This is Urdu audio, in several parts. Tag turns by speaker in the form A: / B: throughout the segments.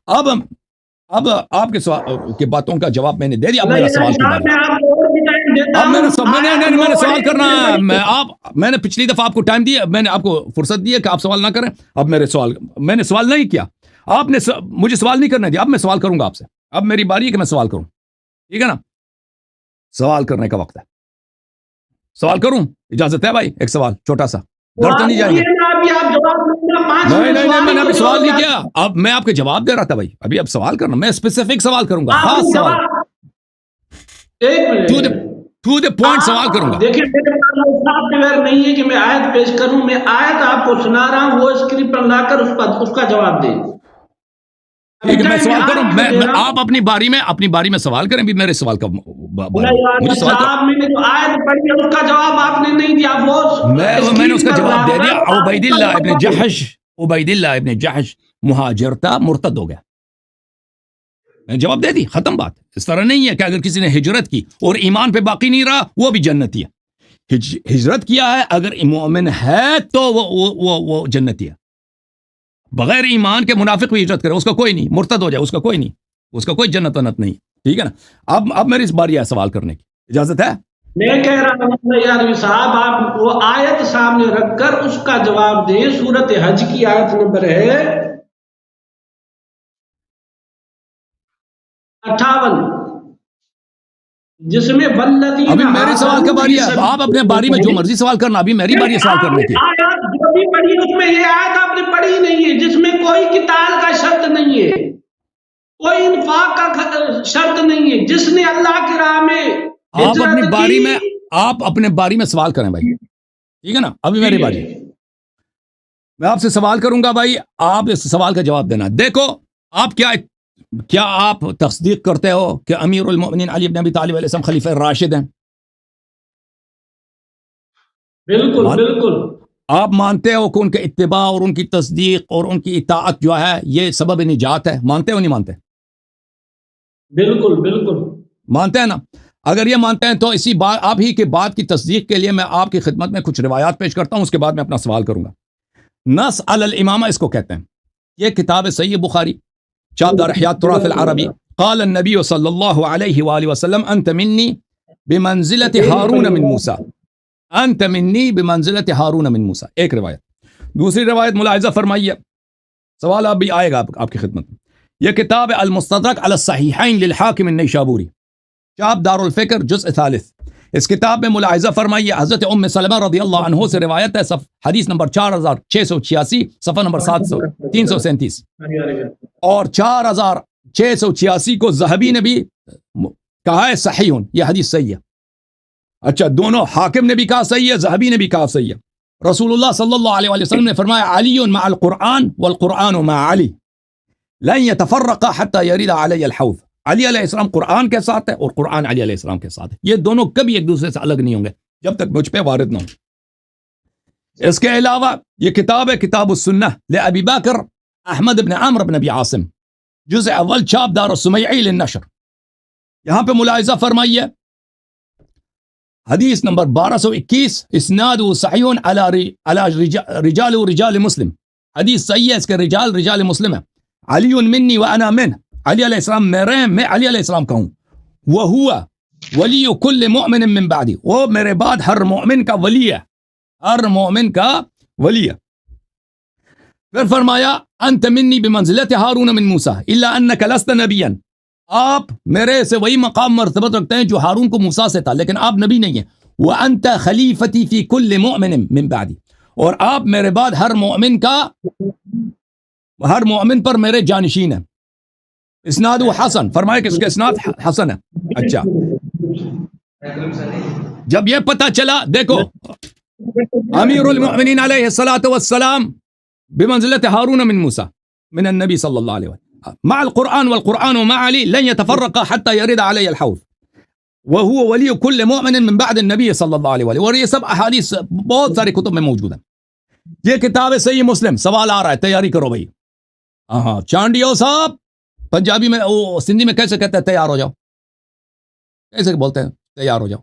A: اب آپ کے سوال کے باتوں کا جواب میں نے دے دیا. اب میرا سوال کی باری. اب میں نے سوال کرنا ہے. میں نے پچھلی دفعہ آپ کو ٹائم دیا, میں نے آپ کو فرصت دی ہے کہ آپ سوال نہ کریں. اب میں نے سوال نہیں کیا, آپ نے مجھے سوال نہیں کرنا دیا. اب میں سوال کروں گا آپ سے. اب میری باری ہے کہ میں سوال کروں. ٹھیک ہے نا, سوال کرنے کا وقت ہے. سوال کروں, اجازت ہے بھائی؟ ایک سوال چھوٹا سا, ڈر تو نہیں جائیں گے؟ نہیں, میں نے ابھی سوال نہیں کیا. اب میں آپ کے جواب دے رہا تھا بھائی. ابھی اب سوال کرنا, میں اسپیسیفک سوال کروں گا, خاص سوال, ٹو دی پوائنٹ سوال کروں گا.
B: دیکھیں میرے پاس سافٹ ویئر نہیں ہے کہ میں آیت پیش کروں. میں آیت آپ کو سنا رہا ہوں, وہ اسکرپٹ پر لا کر اس کا جواب دیں.
A: ٹھیک ہے, میں سوال کروں. آپ اپنی باری میں سوال کریں. بھی میرے سوال کا
B: صاحب میں نے جو آیت پڑھی ہے اس کا جواب آپ نے نہیں دیا.
A: میں نے اس کا جواب دے دیا. عبید اللہ ابن جحش مہاجر تھا, مرتد ہو گیا. میں جواب دے دی, ختم بات. اس طرح نہیں ہے کہ اگر کسی نے ہجرت کی اور ایمان پہ باقی نہیں رہا وہ بھی جنتی ہے. ہجرت کیا ہے, اگر مومن ہے تو وہ جنتی ہے. بغیر ایمان کے منافق بھی ہجرت کرے, اس کا کوئی نہیں. مرتد ہو جائے, اس کا کوئی نہیں, اس کا کوئی جنت ونت نہیں. ٹھیک ہے نا. اب میری اس باری ہے سوال کرنے کی, اجازت ہے؟
B: میں کہہ رہا ہوں یار صاحب, آپ وہ آیت سامنے رکھ کر اس کا جواب دیں. سورۃ حج کی آیت نمبر ہے 58, جس میں والذین.
A: ابھی میرے سوال کا باری ہے. آپ اپنے باری میں جو مرضی سوال کرنا, ابھی میری باری ہے سوال کرنے کی.
B: آیات جو بھی پڑھی اس میں یہ آیت آپ نے پڑھی نہیں ہے, جس میں کوئی قتال کا شرط نہیں ہے, کوئی انفاق کا شرط نہیں ہے. جس نے اللہ کی راہ میں
A: آپ اپنے باری میں سوال کریں بھائی. ٹھیک ہے نا. ابھی میری باری, میں آپ سے سوال کروں گا بھائی, آپ اس سوال کا جواب دینا. دیکھو آپ کیا آپ تصدیق کرتے ہو کہ امیر المؤمنین علی بن ابی طالب علیہ السلام خلیفہ راشد ہیں؟
B: بالکل.
A: آپ مانتے ہو کہ ان کے اتباع اور ان کی تصدیق اور ان کی اطاعت جو ہے یہ سبب نجات ہے؟ مانتے ہو نہیں مانتے؟
B: بالکل
A: مانتے ہیں نا. اگر یہ مانتے ہیں تو اسی بات, آپ ہی کے بات کی تصدیق کے لیے میں آپ کی خدمت میں کچھ روایات پیش کرتا ہوں, اس کے بعد میں اپنا سوال کروں گا. نص علی الامامہ اس کو کہتے ہیں. یہ کتاب صحیح بخاری, چاپ دار احیاء التراث العربی. قال النبی صلی اللہ علیہ وآلہ وسلم انت منی بمنزلت ہارون من موسیٰ, انت منی بمنزلت ہارون من موسیٰ. ایک روایت. دوسری روایت ملاحظہ فرمائیے, سوال اب بھی آئے گا آپ کی خدمت میں. یہ کتاب المستدرک علی الصحیحین للحاکم النیشابوری, چاپ دار الفکر جزء ثالث. اس کتاب میں ملاحظہ فرمائیے, حضرت ام سلمہ رضی اللہ عنہ سے روایت ہے, حدیث نمبر 4686, صفحہ نمبر 337, اور 4686 کو ذہبی نے بھی کہا ہے صحیح, یہ حدیث صحیح ہے. اچھا, دونوں حاکم نے بھی کہا صحیح ہے, ذہبی نے بھی کہا صحیح ہے. رسول اللہ صلی اللہ علیہ وسلم نے فرمایا علی مع القرآن والقرآن مع علی لن يتفرقا حتى يرد علی الحوض. علی علیہ السلام قرآن کے ساتھ ہے اور قرآن علی علیہ السلام کے ساتھ ہے. یہ دونوں کبھی ایک دوسرے سے الگ نہیں ہوں گے جب تک مجھ پہ وارد نہ ہو. اس کے علاوہ یہ کتاب ہے کتاب السنہ لأبی بکر احمد بن عمرو بن ابی عاصم, جزء اول, چاپ دار السمیعی للنشر. یہاں پہ ملاحظہ فرمائیے, حدیث نمبر 1221, اسناد صحیح علی رجال مسلم. حدیث صحیح ہے, اس کے رجال مسلم ہے. علی منی وانا من, علی علیہ السلام میرے ہیں, میں علی علیہ السلام کا ہوں. وَهُوَ وَلِيُّ كُلِّ مُؤْمِنٍ مِّن بَعْدِ, وہ میرے بعد ہر مومن کا ولی ہے, ہر مومن کا ولی ہے. پھر فرمایا انت منی بمنزلت ہارون من موسیٰ الا انک لست نبیا, آپ میرے سے وہی مقام مرتبت رکھتے ہیں جو ہارون کو موسیٰ سے تھا, لیکن آپ نبی نہیں ہیں. وانت خلیفتی فی کل مؤمن من بعدی, اور آپ میرے بعد ہر مومن پر میرے جانشین ہیں. اسناد حسن, فرمایا کہ اس کے اسناد حسن ہے. اچھا, جب یہ پتہ چلا, دیکھو امیر المؤمنین علیہ الصلاۃ والسلام بمنزلت ہارون من موسیٰ من النبی صلی اللہ علیہ وسلم مع القرآن والقرآن مع علی لن يتفرقا حتى يرد علی الحوض وهو ولی كل مؤمن من بعد النبی صلی اللہ علیہ وسلم. اور یہ سب احادیث بہت سارے کتب میں موجود ہیں. یہ کتاب ہے صحیح مسلم. سوال آ رہا ہے, تیاری کرو بھائی. ہاں چانڈیو صاحب, پنجابی میں سندھی میں کیسے کہتے ہیں تیار ہو جاؤ؟ کیسے بولتے ہیں تیار ہو جاؤ؟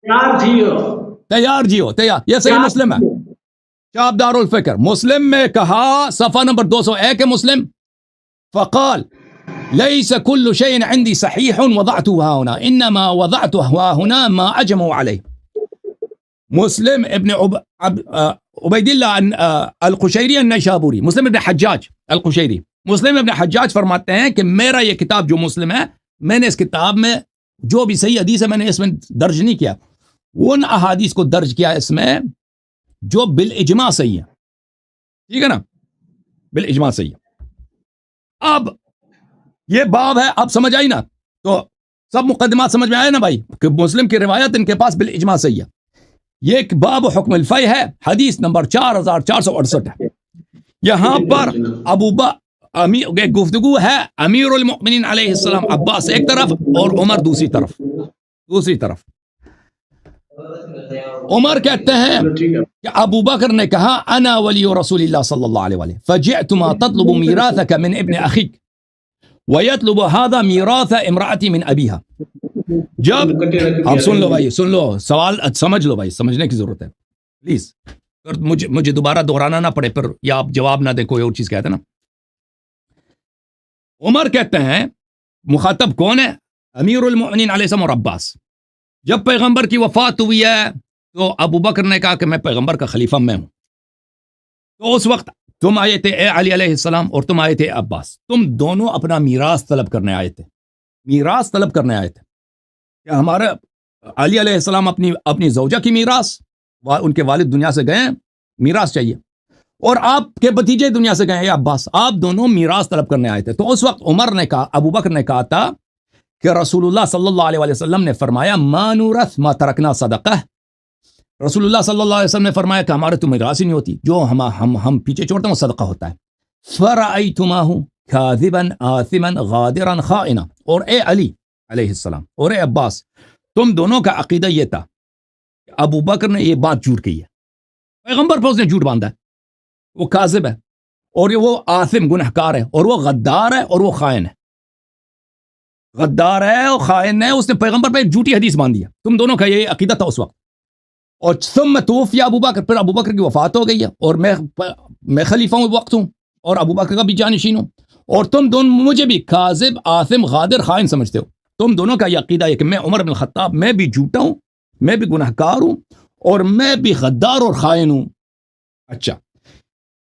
A: تیار جیو. یہ صحیح مسلم ہے, چاپ دار الفکر. مسلم میں کہا, صفحہ نمبر 201 ہے مسلم, فقال ليس كل شيء عندي صحيح وضعته ها هنا انما وضعته ها هنا ما اجمعوا عليه. مسلم ابن عبید اللہ القشیری النیشابوری، مسلم ابن حجاج القشیری، مسلم ابن حجاج فرماتے ہیں کہ میرا یہ کتاب جو مسلم ہے، میں نے اس کتاب میں جو بھی صحیح حدیث ہے میں نے اس میں درج نہیں کیا، ان احادیث کو درج کیا اس میں جو بالاجماع صحیح ہے، ٹھیک ہے نا، بالاجماع صحیح ہے۔ اب یہ باب ہے، اب سمجھ آئی نا، تو سب مقدمات سمجھ میں آئے نا بھائی کہ مسلم کی روایت ان کے پاس بالاجماع صحیح ہے۔ یہ ایک باب حکم الفی ہے، حدیث نمبر 4468 ہے۔ یہاں پر گفتگو ہے امیر المؤمنین علیہ السلام عباس ایک طرف اور عمر دوسری طرف۔ عمر کہتے ہیں کہ ابو بکر نے کہا انا ولی رسول اللہ صلی اللہ علیہ وسلم فجئتما تطلب میراثک من ابن اخیک ویطلب هذا میراث امرأتی من ابیها۔ جب آپ سن لو بھائی، سن لو، سوال سمجھ لو بھائی، سمجھنے کی ضرورت ہے پلیز، مجھے دوبارہ دہرانا نہ پڑے پھر، یا آپ جواب نہ دیں کوئی اور چیز کہتے نا۔ عمر کہتے ہیں مخاطب کون ہے؟ امیر المؤمنین علیہ السلام اور عباس۔ جب پیغمبر کی وفات ہوئی ہے تو ابو بکر نے کہا کہ میں پیغمبر کا خلیفہ میں ہوں، تو اس وقت تم آئے تھے اے علی علیہ السلام اور تم آئے تھے عباس، تم دونوں اپنا میراث طلب کرنے آئے تھے، میراث طلب کرنے آئے تھے کہ ہمارے علی علیہ السلام اپنی زوجہ کی میراث، ان کے والد دنیا سے گئے ہیں، میراث چاہیے، اور آپ کے بھتیجے دنیا سے گئے ہیں عباس، آپ دونوں میراث طلب کرنے آئے تھے۔ تو اس وقت عمر نے کہا، ابو بکر نے کہا تھا کہ رسول اللہ صلی اللہ علیہ وسلم نے فرمایا ما نورث ما ترکنا صدقہ، رسول اللہ صلی اللہ علیہ وسلم نے فرمایا کہ ہمارے تو میراث ہی نہیں ہوتی، جو ہم پیچھے چھوڑتے ہیں وہ صدقہ ہوتا ہے۔ فرأیتماہ کاذبا آثما غادرا خائنا، اور اے علی علیہ السلام اور اے عباس، تم دونوں کا عقیدہ یہ تھا کہ ابو بکر نے یہ بات جھوٹ کہی ہے، پیغمبر پر اس نے جھوٹ باندھا ہے، وہ کاذب ہے اور وہ آثم گنہکار ہے اور وہ غدار ہے اور وہ خائن ہے، غدار ہے اور خائن ہے، اس نے پیغمبر پہ ایک جھوٹی حدیث باندھی ہے، تم دونوں کا یہ عقیدہ تھا اس وقت۔ اور ثم توفی ابو بکر، پھر ابو بکر کی وفات ہو گئی ہے اور میں خلیفہ ہوں وقت ہوں اور ابو بکر کا بھی جانشین ہوں، اور تم دونوں مجھے بھی کاذب آثم غادر خائن سمجھتے ہو، تم دونوں کا یہ عقیدہ ہے کہ میں عمر بن الخطاب، میں بھی جھوٹا ہوں، میں بھی گنہکار ہوں اور میں بھی غدار اور خائن ہوں۔ اچھا،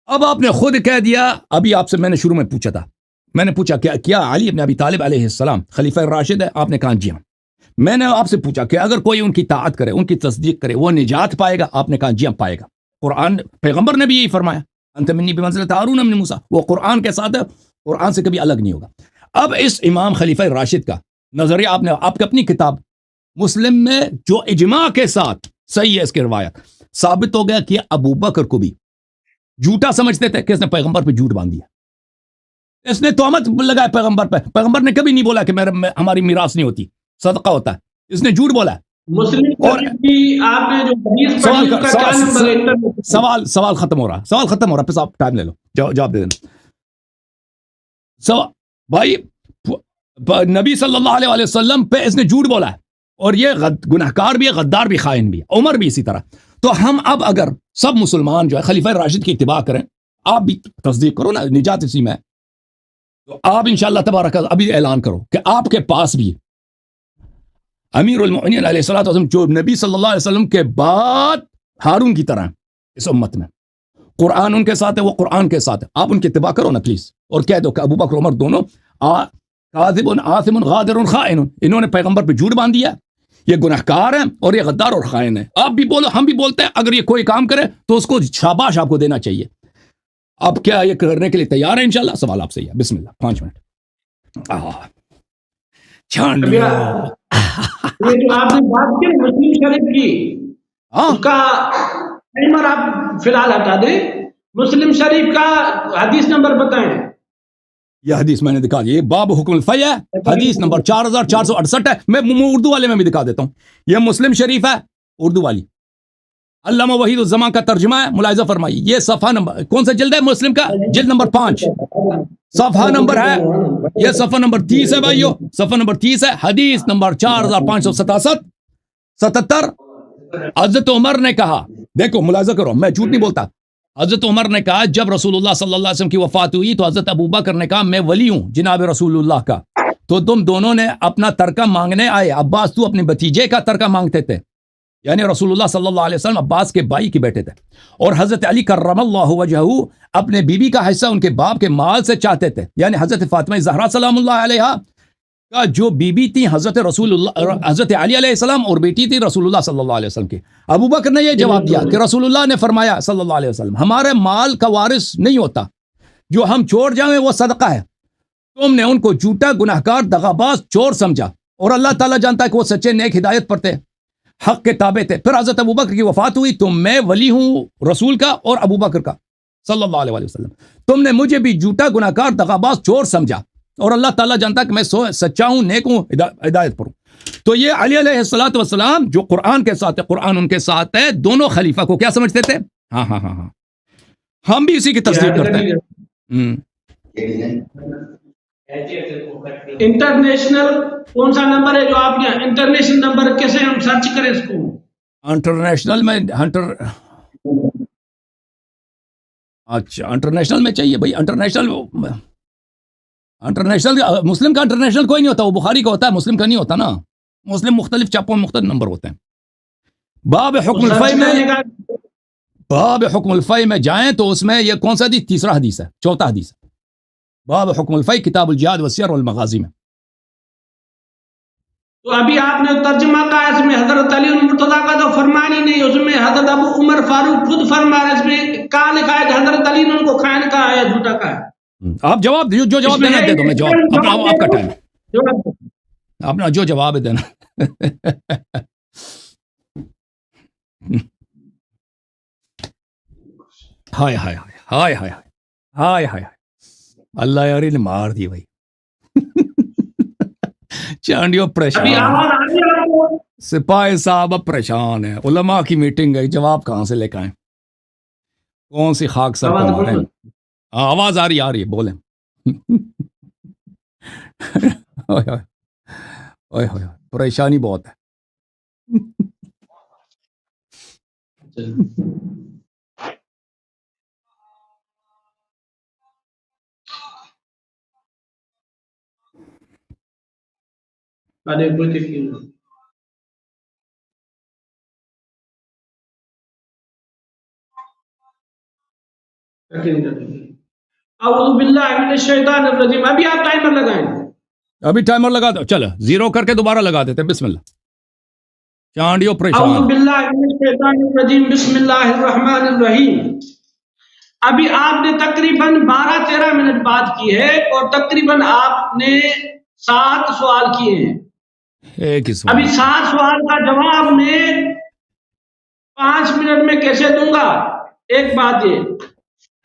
A: اب آپ نے خود کہہ دیا، ابھی آپ سے میں نے شروع میں پوچھا تھا، میں نے پوچھا کیا علی ابن ابی طالب علیہ السلام خلیفہ راشد ہے؟ آپ نے کہا جی ہاں۔ میں نے آپ سے پوچھا کہ اگر کوئی ان کی طاعت کرے، ان کی تصدیق کرے، وہ نجات پائے گا؟ آپ نے کہا جی ہاں پائے گا، قرآن پیغمبر نے بھی یہی فرمایا، انت منی بمنزلۃ ہارون من موسیٰ، وہ قرآن کے ساتھ ہے، قرآن سے کبھی الگ نہیں ہوگا۔ اب اس امام خلیفہ راشد کا نظریہ آپ کی اپنی کتاب مسلم میں جو اجماع کے ساتھ صحیح ہے، اس کی روایت ثابت ہو گیا کہ ابو بکر کو بھی جھوٹا سمجھتے تھے کہ اس نے پیغمبر پہ جھوٹ باندھ دیا، اس نے تہمت لگایا پیغمبر پہ، پیغمبر نے کبھی نہیں بولا کہ ہماری میراث نہیں ہوتی، صدقہ ہوتا ہے، اس نے جھوٹ بولا ہے۔
B: مسلم
A: اور
B: آپ نے جو حدیث پڑھی اس کا کیا نمبر ہے؟
A: سوال ختم ہو رہا، پھر آپ ٹائم لے لو، جواب دے دینا۔ بھائی نبی صلی اللہ علیہ وسلم پہ اس نے جھوٹ بولا ہے، اور یہ گنہکار بھی ہے، غدار بھی، خائن بھی ہے، عمر بھی اسی طرح۔ تو ہم اب اگر سب مسلمان جو ہے خلیفہ راشد کی اتباع کریں، آپ بھی تصدیق کرو نا، نجات اسی میں ہے، تو آپ انشاءاللہ تبارک اللہ ابھی اعلان کرو کہ آپ کے پاس بھی امیر المؤمنین علیہ الصلوۃ والسلام جو نبی صلی اللہ علیہ وسلم کے بعد ہارون کی طرح اس امت میں، قرآن ان کے ساتھ ہے، وہ قرآن کے ساتھ ہے، آپ ان کی اتباع کرو نا پلیز، اور کہہ دو کہ ابو بکر عمر دونوں کاذب آثم غادر خائن، انہوں نے پیغمبر پہ جھوٹ باندھ دیا، یہ گنہکار ہیں اور یہ غدار اور خائن ہے۔ آپ بھی بولو، ہم بھی بولتے ہیں، اگر یہ کوئی کام کرے تو اس کو شاباش آپ کو دینا چاہیے۔ آپ کیا یہ کرنے کے لیے تیار ہیں انشاءاللہ؟ سوال آپ سے ہے، بسم اللہ، 5 منٹ چھان لیا۔
B: یہ جو آپ نے بات کی مسلم شریف کی، اس کا ٹائمر آپ فی الحال ہٹا دیں، مسلم شریف کا حدیث نمبر بتائیں۔
A: یہ حدیث میں نے دکھا دی، یہ باب حکم الفی ہے، حدیث نمبر 4468 ہے، میں اردو والے میں بھی دکھا دیتا ہوں، یہ مسلم شریف ہے اردو والی، علامہ وحید الزمان کا ترجمہ ہے، ملاحظہ فرمائیے، یہ صفحہ نمبر کون سا جلد ہے مسلم کا؟ جلد نمبر 5، صفحہ نمبر ہے، یہ صفحہ نمبر 30 ہے بھائیو، صفحہ نمبر 30 ہے، حدیث نمبر 4577۔ حضرت عمر نے کہا، دیکھو ملاحظہ کرو، میں جھوٹ نہیں بولتا، حضرت عمر نے کہا جب رسول اللہ صلی اللہ علیہ وسلم کی وفات ہوئی تو حضرت ابوبکر نے کہا میں ولی ہوں جناب رسول اللہ کا، تو تم دونوں نے اپنا ترکہ مانگنے آئے، عباس تو اپنے بھتیجے کا ترکہ مانگتے تھے، یعنی رسول اللہ صلی اللہ علیہ وسلم عباس کے بھائی کے بیٹے تھے، اور حضرت علی کرم اللہ وجہہ اپنے بیوی کا حصہ ان کے باپ کے مال سے چاہتے تھے، یعنی حضرت فاطمہ زہرا سلام اللہ علیہا کا جو بیوی تھی حضرت علی علیہ السلام اور بیٹی تھی رسول اللہ صلی اللہ علیہ وسلم کی۔ ابو بکر نے یہ جواب دیا کہ رسول اللہ نے فرمایا صلی اللہ علیہ وسلم ہمارے مال کا وارث نہیں ہوتا، جو ہم چھوڑ جائیں وہ صدقہ ہے، تم نے ان کو جھوٹا گناہگار دغاباز چور سمجھا، اور اللہ تعالیٰ جانتا ہے کہ وہ سچے نیک ہدایت پر تھے، حق کے تابع تھے۔ پھر حضرت ابو بکر کی وفات ہوئی تو میں ولی ہوں رسول کا اور ابو بکر کا صلی اللہ علیہ وسلم، تم نے مجھے بھی جھوٹا گناہگار دغاباز چور سمجھا، اور اللہ تعالیٰ جانتا کہ میں سچا ہوں، نیک ہوں، ہدایت پر ہوں۔ تو یہ علی علیہ السلام جو قرآن کے ساتھ ہے، قرآن ان کے ساتھ ہے، دونوں خلیفہ کو کیا سمجھتے تھے؟ ہاں ہاں ہاں ہاں، ہم بھی اسی کی تصدیق کرتے ہیں۔
B: انٹرنیشنل کون سا نمبر ہے جو آپ نے انٹرنیشنل نمبر کیسے ہم سرچ کریں اس کو؟
A: انٹرنیشنل میں اچھا انٹرنیشنل میں چاہیے بھائی، انٹرنیشنل مسلم کا انٹرنیشنل کوئی نہیں ہوتا، وہ بخاری کا ہوتا ہے، مسلم کا نہیں ہوتا نا، مسلم مختلف چاپوں میں مختلف نمبر ہوتے ہیں۔ باب حکم الفی میں جائیں تو اس میں یہ کون سا حدیث؟ تیسرا حدیث ہے، چوتھا حدیث ہے، باب حکم الفی کتاب الجہاد والسیر والمغازی میں۔
B: تو ابھی آپ نے ترجمہ کہا اس میں حضرت علی المرتضیٰ کا تو فرمان ہی نہیں، اس میں حضرت ابو عمر فاروق خود فرما رہے، اس میں کہاں لکھا ہے کہ حضرت علی نے ان کو خائن کہا ہے، جھوٹا کہا ہے؟ آپ
A: جواب جو جواب دینا دے دو، میں جواب اپنا آپ کا ٹائم اپنا جو جواب ہے دینا۔ ہائے ہائے ہائے ہائے ہائے ہائے، اللہ یاری نے مار دی بھائی، چانڈیوں پریشان، سپاہی صاحب پریشان ہے، علماء کی میٹنگ گئی، جواب کہاں سے لے کے آئیں، کون سی خاک سر پر ماریں؟ آواز آ رہی ہے، بولیں۔ پریشانی بہت ہے۔
B: اعوذ باللہ من الشیطان الرجیم، ابھی آپ ٹائمر لگائیں،
A: ابھی ٹائمر لگا دو، چلو زیرو کر کے دوبارہ لگا دیتے، بسم اللہ۔ چانڈیوں پریشان۔
B: اعوذ باللہ من الشیطان الرجیم، بسم اللہ الرحمن الرحیم۔ ابھی آپ نے تقریباً 12-13 منٹ بات کی ہے، اور تقریباً آپ نے 7 سوال کیے ہیں۔ ابھی 7 سوال کا جواب میں 5 منٹ میں کیسے دوں گا؟ ایک بات یہ،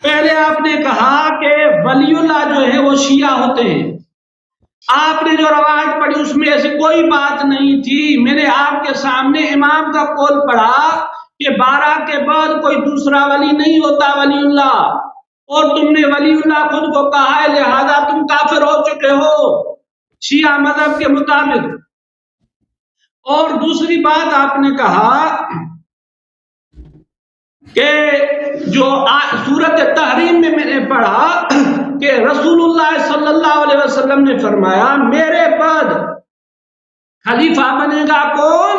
B: پہلے آپ نے کہا کہ ولی اللہ جو ہے وہ شیعہ ہوتے ہیں، آپ نے جو روایت پڑھی اس میں ایسی کوئی بات نہیں تھی۔ میں نے آپ کے سامنے امام کا قول پڑھا کہ 12 کے بعد کوئی دوسرا ولی نہیں ہوتا ولی اللہ، اور تم نے ولی اللہ خود کو کہا ہے، لہذا تم کافر ہو چکے ہو شیعہ مذہب کے مطابق۔ اور دوسری بات آپ نے کہا کہ جو سورۃ تحریم میں نے پڑھا کہ رسول اللہ صلی اللہ علیہ وسلم نے فرمایا میرے بعد خلیفہ بنے گا کون؟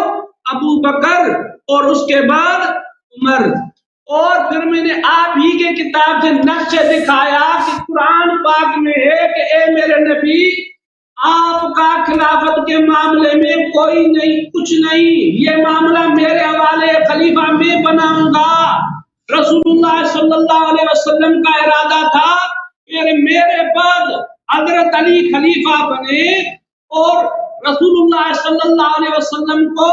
B: ابو بکر، اور اس کے بعد عمر۔ اور پھر میں نے آپ ہی کے کتاب سے نقشے دکھایا کہ قرآن پاک میں ہے کہ اے میرے نبی، آپ کا خلافت کے معاملے میں کوئی نہیں، کچھ نہیں، یہ معاملہ میرے حوالے، خلیفہ میں بناؤں گا۔ رسول اللہ صلی اللہ علیہ وسلم کا ارادہ تھا کہ میرے بعد حضرت علی خلیفہ بنے، اور رسول اللہ صلی اللہ علیہ وسلم کو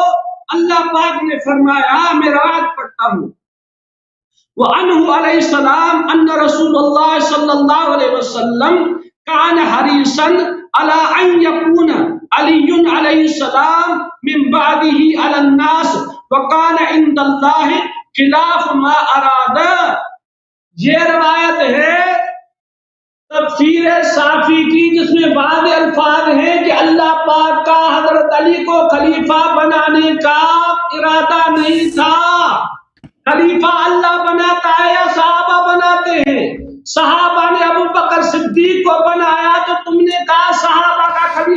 B: اللہ پاک نے فرمایا، میں روایت پڑھتا ہوں، وَأَنْهُ عَلَيْهِ السَّلَامُ أَنَّ رَسُولَ اللَّهِ صَلَّى اللَّهُ عَلَيْهِ وَسَلَّمَ كَانَ حَرِيصًا عَلَىٰ أَنْ يَكُونَ عَلِيٌّ عَلَيْهِ السَّلَامُ مِنْ بَعْدِهِ عَلَى النَّاسِ وَكَانَ عِنْدَ اللَّهِ خِلَافُ مَا أَرَادَ۔ یہ روایت ہے تفسیر صافی کی، جس میں بعض الفاظ ہیں کہ اللہ پاک کا حضرت علی کو خلیفہ بنانے کا ارادہ نہیں تھا۔ خلیفہ اللہ بناتا ہے یا صحابہ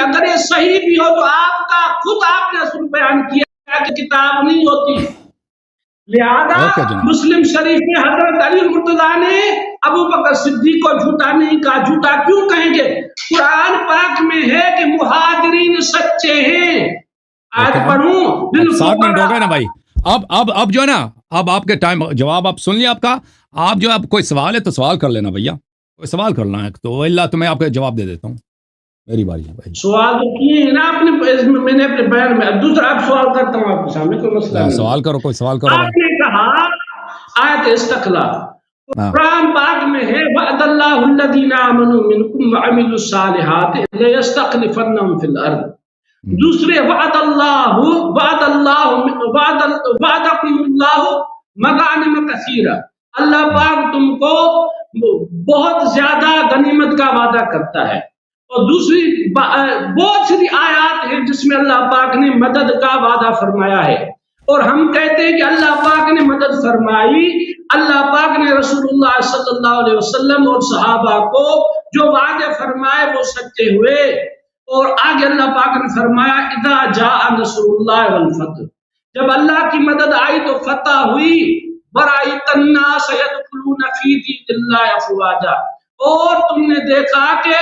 B: ہوتی. اگر یہ صحیح بھی ہو تو آپ کا خود آپ نے اصل بیان کیا کہ کتاب نہیں ہوتی. لہذا
A: اوکے جناب.
B: مسلم شریف میں حضرت علی مرتضیٰ نے ابو بکر صدیق کو جھوٹا نہیں کہا. جھوٹا کیوں کہیں گے؟ قرآن پاک میں ہے کہ مہاجرین سچے ہیں. آج پڑھوں
A: 7 منٹ ہو گئے نا بھائی. اب جو ہے نا، اب آپ کے ٹائم جواب آپ سن لیا آپ کا. آپ جو اب کوئی سوال ہے تو سوال کر لینا بھیا، کوئی سوال کرنا ہے تو اللہ تو میں آپ کا جواب دے دیتا ہوں. میری باری ہے بھائی.
B: سوال تو کیے ہیں نا اپنے، میں نے اپنے بیان میں. دوسرا آپ سوال کرتا ہوں آپ کے سامنے، کوئی مسئلہ نہیں.
A: سوال کرو، کوئی سوال کرو
B: آپ نے کہا آیت استقلال قرآن پاک میں ہے وعد اللہ الذین آمنوا منکم وعملوا الصالحات لیستخلفنہم فی الارض. دوسرے وعدکم اللہ مغانم کثیرہ، اللہ پاک تم کو بہت زیادہ غنیمت کا وعدہ کرتا ہے. اور دوسری بہت سی آیات ہیں جس میں اللہ پاک نے مدد کا وعدہ فرمایا ہے. اور ہم کہتے ہیں کہ اللہ پاک نے مدد فرمائی. اللہ پاک نے رسول اللہ صلی اللہ علیہ وسلم اور صحابہ کو جو وعدے فرمائے وہ سچے ہوئے. اور آگے اللہ پاک نے فرمایا اذا جاء نصر اللہ والفتح، جب اللہ کی مدد آئی تو فتح ہوئی. برأیت الناس يدخلون فی دین اللہ افواجا، اور تم نے دیکھا کہ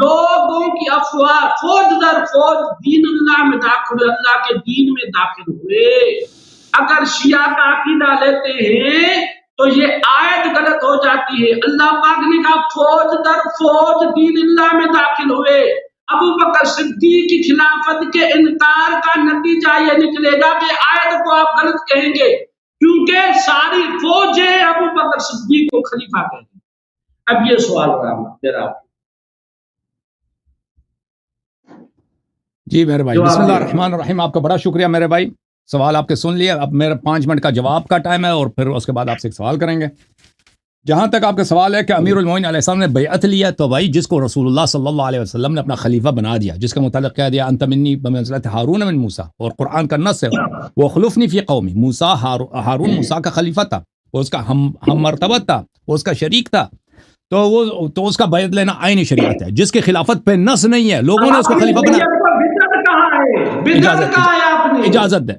B: لوگوں کی افواہ فوج در فوج دین اللہ میں داخل ہوئے، اللہ کے دین میں داخل ہوئے. اگر شیعہ کا عقیدہ لیتے ہیں تو یہ آیت غلط ہو جاتی ہے. اللہ پاک نے کہا فوج در فوج دین اللہ میں داخل ہوئے. ابو بکر صدیق کی خلافت کے انکار کا نتیجہ یہ نکلے گا کہ آیت کو آپ غلط کہیں گے، کیونکہ ساری فوجیں ابو بکر صدیق کو خلیفہ کہیں گے. اب یہ سوال رہا میرا.
A: جی میرے بھائی، بسم اللہ الرحمن الرحیم. آپ کا بڑا شکریہ میرے بھائی، سوال آپ کے سن لیے. اب میرا 5 منٹ کا جواب کا ٹائم ہے اور پھر اس کے بعد آپ سے ایک سوال کریں گے. جہاں تک آپ کا سوال ہے کہ امیر المومنین علیہ السلام نے بیعت لیا، تو بھائی جس کو رسول اللہ صلی اللہ علیہ وسلم نے اپنا خلیفہ بنا دیا، جس کے متعلق کہہ دیا انت منی بمنزلت ہارون من موسیٰ، اور قرآن کا نص ہے وہ خلفنی فی قومی. موسیٰ ہارون موسیٰ کا خلیفہ تھا، وہ اس کا ہم مرتبت تھا، وہ اس کا شریک تھا. تو اس کا بیعت لینا عین شریعت ہے. جس کی خلافت پہ نص نہیں ہے، لوگوں نے اس کو خلیفہ بنا.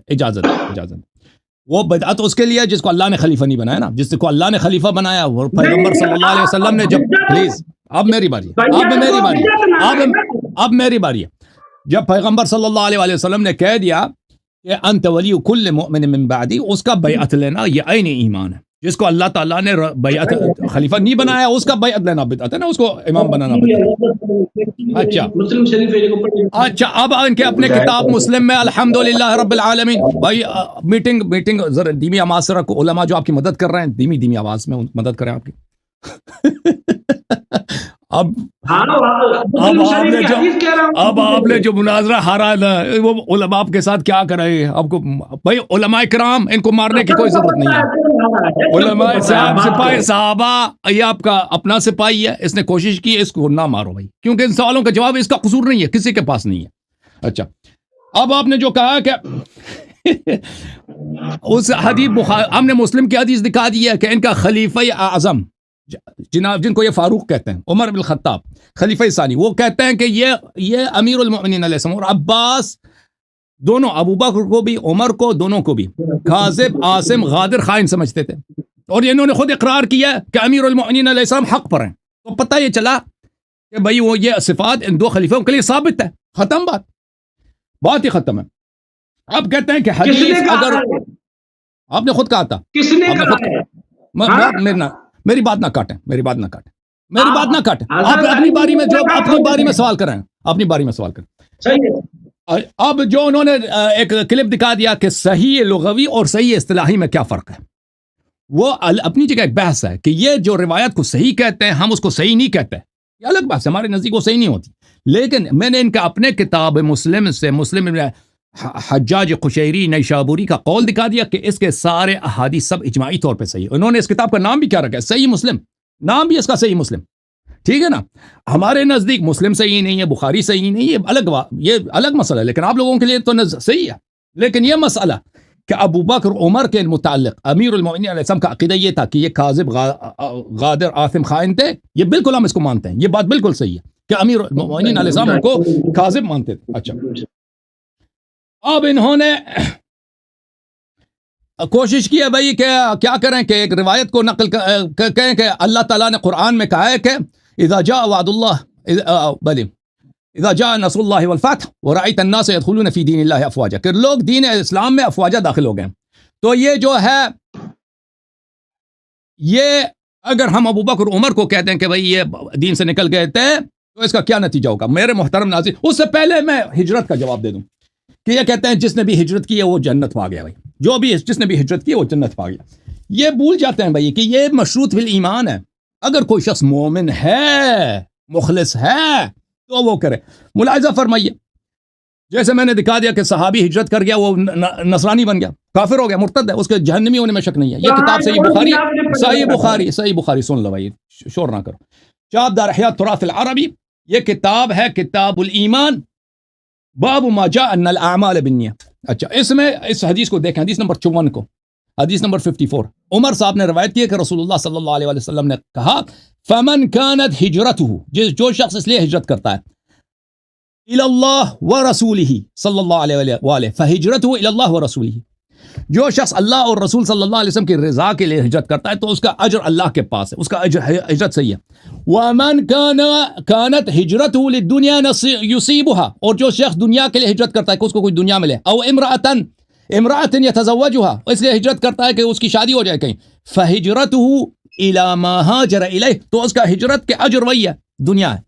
A: اجازت. وہ بدعت اس کے لیے جس کو اللہ نے خلیفہ نہیں بنایا نا. جس کو اللہ نے خلیفہ بنایا وہ پیغمبر صلی اللہ علیہ وسلم نے جب پلیز اب میری باری ہے. جب پیغمبر صلی اللہ علیہ وسلم نے کہہ دیا کہ انت ولی کل مؤمن من بعدی، اس کا بیعت لینا یہ عین ایمان ہے. جس کو اللہ تعالیٰ نے بیعت خلیفہ نہیں بنایا اس کا بیعت لینا بدعت ہے نا، اس کو امام بنانا بدعت. اچھا اب ان کے اپنے کتاب مسلم میں الحمدللہ رب العالمین. بھائی میٹنگ ذرا دھیمی آواز سے رکھو. علماء جو آپ کی مدد کر رہے ہیں دھیمی آواز میں مدد کریں آپ کی. اب آپ نے جو مناظرہ ہارا نا، وہ علماء آپ کے ساتھ کیا کر رہے ہیں؟ آپ کو بھائی علماء کرام ان کو مارنے کی کوئی ضرورت نہیں ہے. علماء صاحب سپاہی صحابہ یہ آپ کا اپنا سپاہی ہے، اس نے کوشش کی، اس کو نہ مارو بھائی، کیونکہ ان سوالوں کا جواب اس کا قصور نہیں ہے، کسی کے پاس نہیں ہے. اچھا اب آپ نے جو کہا کہ اس حدیث بخاری ہم نے مسلم کی حدیث دکھا دی ہے کہ ان کا خلیفہ اعظم جناب جن کو یہ فاروق کہتے ہیں، عمر بن الخطاب خلیفہ ثانی، وہ کہتے ہیں کہ یہ امیر المؤمنین علیہ السلام اور عباس دونوں، ابو بکر کو بھی عمر کو دونوں کو بھی کاذب عاصم غادر خائن سمجھتے تھے. اور انہوں نے خود اقرار کیا کہ امیر المؤمنین علیہ السلام حق پر ہیں. تو پتہ یہ چلا کہ بھائی وہ یہ صفات ان دو خلیفوں کے لیے ثابت ہے. ختم بات ہی ختم ہے. اب کہتے ہیں کہ حدیث اگر آپ نے خود کہا تھا، میری بات نہ کاٹیں آپ اپنی باری میں جو اپنی باری میں سوال کریں. اب جو انہوں نے ایک کلپ دکھا دیا کہ صحیح لغوی اور صحیح اصطلاحی میں کیا فرق ہے، وہ اپنی جگہ ایک بحث ہے کہ یہ جو روایت کو صحیح کہتے ہیں ہم اس کو صحیح نہیں کہتے، یہ الگ بحث ہے، ہمارے نزدیک وہ صحیح نہیں ہوتی. لیکن میں نے ان کا اپنے کتاب مسلم سے حجاج قشیری نیشابوری کا قول دکھا دیا کہ اس کے سارے احادیث سب اجماعی طور پہ صحیح. انہوں نے اس کتاب کا نام بھی کیا رکھا ہے؟ صحیح مسلم. نام بھی اس کا صحیح مسلم، ٹھیک ہے نا. ہمارے نزدیک مسلم صحیح نہیں ہے، بخاری صحیح نہیں، یہ الگ مسئلہ ہے، لیکن آپ لوگوں کے لیے تو صحیح ہے. لیکن یہ مسئلہ کہ ابو بکر عمر کے متعلق امیر المؤمنین علیہ السلام کا عقیدہ یہ تھا کہ یہ کاذب غادر آثم خائن تھے، یہ بالکل ہم اس کو مانتے ہیں، یہ بات بالکل صحیح ہے. کہ امیر المؤمنین علیہ السلام ان کو کاذب مانتے تھے. اچھا اب انہوں نے کوشش کی ہے بھائی کہ کیا کریں کہ ایک روایت کو نقل کہیں کہ اللہ تعالیٰ نے قرآن میں کہا ہے کہ اذا جاء وعد اللہ بلی اذا جاء نصر اللہ والفتح ورأيت الناس يدخلون في دین اللہ افواجا، کہ لوگ دین اسلام میں افواجہ داخل ہو گئے. تو یہ جو ہے یہ اگر ہم ابو بکر عمر کو کہتے ہیں کہ بھائی یہ دین سے نکل گئے تھے تو اس کا کیا نتیجہ ہوگا؟ میرے محترم ناظرین، اس سے پہلے میں ہجرت کا جواب دے دوں کہ یہ کہتے ہیں جس نے بھی ہجرت کی ہے وہ جنت پا گیا. بھائی جو بھی جس نے بھی ہجرت کی ہے وہ جنت پا گیا. یہ بھول جاتے ہیں بھائی کہ یہ مشروط فی الایمان ہے. اگر کوئی شخص مومن ہے، مخلص ہے تو وہ کرے. ملاحظہ فرمائیے، جیسے میں نے دکھا دیا کہ صحابی ہجرت کر گیا، وہ نصرانی بن گیا، کافر ہو گیا، مرتد ہے، اس کے جہنمی ہونے میں شک نہیں ہے. یہ کتاب صحیح بخاری سن لو بھائی، شور نہ کرو. چاپ دار احیاء تراث العربی، یہ کتاب ہے کتاب الایمان، باب ما جاء ان الاعمال بالنیت. اچھا اس میں اس حدیث کو دیکھیں، حدیث نمبر 54 کو، حدیث نمبر 54. عمر صاحب نے روایت کی ہے کہ رسول اللہ صلی اللہ علیہ وسلم نے کہا فمن كانت ہجرته، جو شخص اس لیے ہجرت کرتا ہے الى اللہ ورسولہ صلی اللہ علیہ وآلہ فہجرته الى اللہ ورسولہ، جو شخص اللہ اور رسول صلی اللہ علیہ وسلم کی رضا کے لیے ہجرت کرتا ہے تو اس کا اجر اللہ کے پاس ہے، اس کا اجر ہجرت صحیح ہے. ومن كانت ہجرته للدنيا يصيبها، اور جو شخص دنیا کے لیے ہجرت کرتا ہے کہ اس کو کوئی دنیا ملے، او امرأة يتزوجها، اس لیے ہجرت کرتا ہے کہ اس کی شادی ہو جائے کہیں، فہجرته الى ما هاجر الیہ، تو اس کا ہجرت کے اجر وہی ہے، دنیا ہے.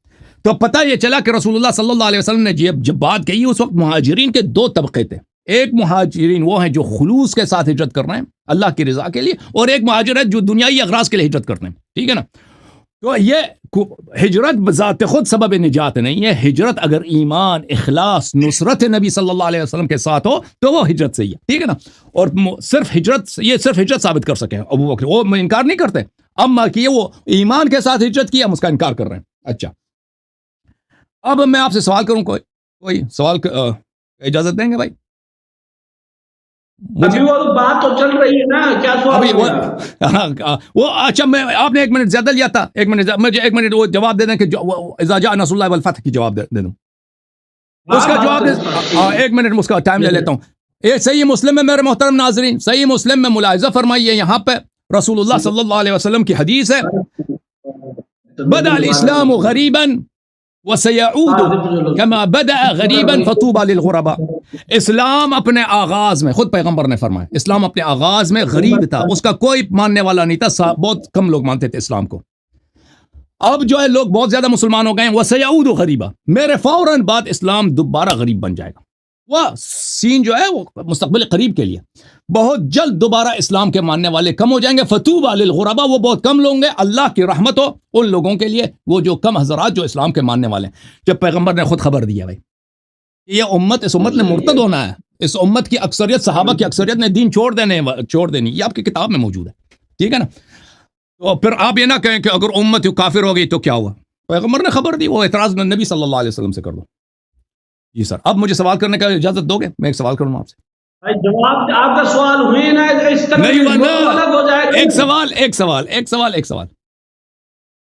A: تو پتہ یہ چلا کہ رسول اللہ صلی اللہ علیہ وسلم نے جب بات کہی اس وقت مہاجرین کے دو طبقے تھے. ایک مہاجرین وہ ہیں جو خلوص کے ساتھ ہجرت کر رہے ہیں اللہ کی رضا کے لیے، اور ایک مہاجر ہے جو دنیائی اغراض کے لیے ہجرت کرتے ہیں. ٹھیک ہے نا؟ تو یہ ہجرت بذات خود سبب نجات نہیں ہے. ہجرت اگر ایمان، اخلاص، نصرت نبی صلی اللہ علیہ وسلم کے ساتھ ہو تو وہ ہجرت صحیح ہے. ٹھیک ہے نا؟ اور صرف ہجرت ثابت کر سکے ابو بکر، وہ انکار نہیں کرتے. اما کہ وہ ایمان کے ساتھ ہجرت کی، ہم اس کا انکار کر رہے ہیں. اچھا اب میں آپ سے سوال کروں، کوئی سوال اجازت دیں گے بھائی؟
B: ابھی وہ بات تو چل رہی ہے نا، کیا سوال
A: وہ اچھا میں آپ نے ایک منٹ زیادہ لیا تھا، مجھے ایک منٹ وہ جواب دے دیں کہ اذا جاء نصر اللہ والفتح کی جواب دے دوں. اس کا جواب ایک منٹ اس کا ٹائم لے لیتا ہوں. یہ صحیح مسلم میں میرے محترم ناظرین، صحیح مسلم میں ملاحظہ فرمائیے، یہاں پہ رسول اللہ صلی اللہ علیہ وسلم کی حدیث ہے بدأ الاسلام غریبا وسيعود كما بدأ غریبا فطوبى للغرباء. اسلام اپنے آغاز میں، خود پیغمبر نے فرمایا اسلام اپنے آغاز میں غریب تھا، اس کا کوئی ماننے والا نہیں تھا، بہت کم لوگ مانتے تھے اسلام کو. اب جو ہے لوگ بہت زیادہ مسلمان ہو گئے ہیں. وسيعود غریبا، میرے فوراً بعد اسلام دوبارہ غریب بن جائے گا. وہ سین جو ہے وہ مستقبل قریب کے لیے بہت جلد دوبارہ اسلام کے ماننے والے کم ہو جائیں گے. فطوبى للغرباء، وہ بہت کم لوگ ہیں. اللہ کی رحمت ہو ان لوگوں کے لیے، وہ جو کم حضرات جو اسلام کے ماننے والے ہیں. جب پیغمبر نے خود خبر دیا بھائی یہ اس امت نے مرتد ہونا ہے، اس امت کی اکثریت، صحابہ کی اکثریت نے دین چھوڑ دینی، یہ آپ کی کتاب میں موجود ہے. ٹھیک ہے نا؟ تو پھر آپ یہ نہ کہیں کہ اگر امت کافر ہو گئی تو کیا ہوا، پیغمبر نے خبر دی، وہ اعتراض نبی صلی اللہ علیہ وسلم سے کر دو. جی سر، اب مجھے سوال کرنے کا اجازت دو گے؟ میں ایک سوال کروں آپ سے.
B: جواب آپ کا سوال ہوئی نا، اس طرح الگ ہو جائے گا.
A: ایک سوال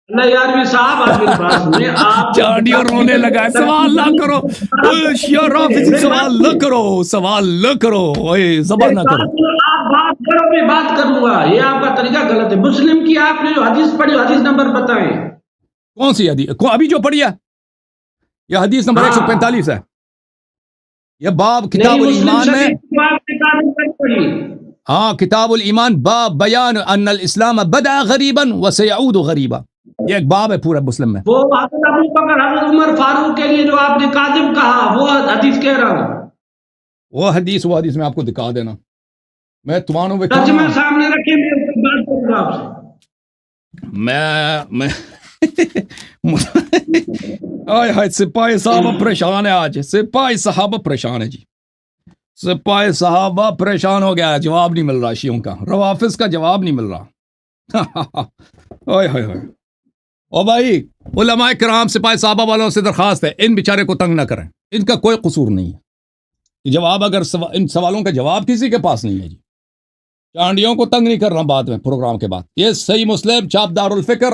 B: نہیں یار صاحب، آپ کے پاس میں آپ
A: چاڑیوں رونے لگا ہے. سوال نہ کرو، سوال نہ کرو، زبان نہ کرو.
B: آپ بات کرو، میں بات کروں گا. یہ آپ کا طریقہ غلط ہے. مسلم کی آپ نے جو حدیث پڑھی، حدیث نمبر بتائیں.
A: کون سی حدیث؟ ابھی جو پڑھی ہے یہ حدیث نمبر 145 ہے. یہ باب کتاب الایمان میں، ہاں کتاب الایمان باب بیان ان الاسلام بدأ غریبا وسيعود غریبا، یہ ایک باب ہے پورا مسلم میں.
B: وہ حضرت ابو بکر، حضرت عمر فاروق کے لیے جو آپ نے کاذب کہا، وہ حدیث کہہ رہا ہوں.
A: وہ حدیث میں آپ کو دکھا دینا، میں تمہاروں پہ
B: ترجمہ سامنے رکھے، میں بات کروں گا آپ سے.
A: میں سپاہی صحابہ پریشان ہے آج، سپاہی صحابہ پریشان ہے جی، سپاہی صحابہ پریشان ہو گیا ہے. جواب نہیں مل رہا شیعوں کا، روافظ کا جواب نہیں مل رہا. او بھائی علماء کرام سپاہی صحابہ والوں سے درخواست ہے ان بیچارے کو تنگ نہ کریں، ان کا کوئی قصور نہیں ہے. جواب اگر ان سوالوں کا جواب کسی کے پاس نہیں ہے جی، چانڈیوں کو تنگ نہیں کر رہا بعد میں پروگرام کے بعد. یہ صحیح مسلم چاپ دار الفکر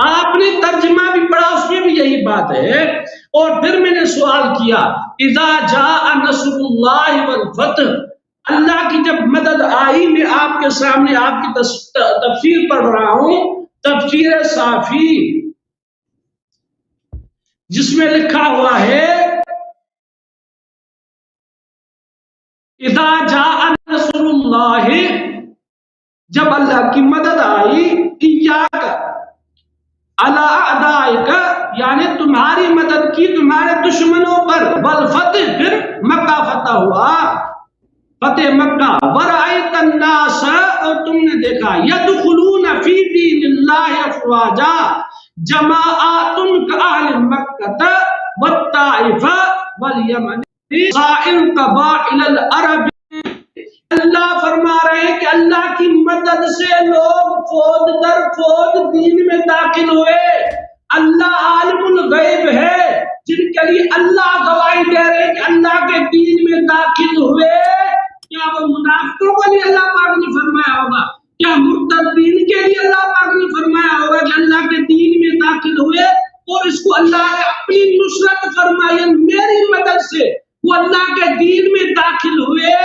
B: آپ نے ترجمہ بھی پڑھا، اس میں بھی یہی بات ہے۔ اور پھر میں نے سوال کیا اذا جاء نصر اللہ والفتح، اللہ کی جب مدد آئی، میں آپ کے سامنے آپ کی تفسیر پڑھ رہا ہوں، تفسیر صافی، جس میں لکھا ہوا ہے اذا جاء نصر اللہ، جب اللہ کی مدد آئی، ایاک علی اعدائک، یعنی تمہاری مدد کی تمہارے دشمنوں پر، والفتح، پھر مکہ فتح ہوا، فتح مکہ، ورأیت الناس، اور تم نے دیکھا، یدخلون فی دین اللہ افواجا، جماعات کأہل مکہ والطائف والیمن سائر قبائل العرب۔ اللہ فرما رہے ہیں کہ اللہ کی مدد سے لوگ فوج در فوج دین میں داخل ہوئے۔ اللہ عالم الغیب ہے، جن کے لیے اللہ گواہی دے رہے ہیں کہ اللہ کے دین میں داخل ہوئے۔ کیا وہ منافقوں کے لیے اللہ پاک نے فرمایا ہوگا؟ کیا مرتدین کے لیے اللہ پاک نے فرمایا ہوگا کہ اللہ کے دین میں داخل ہوئے؟ اور اس کو اللہ نے اپنی نصرت فرمائی، میری مدد سے وہ اللہ کے دین میں داخل ہوئے۔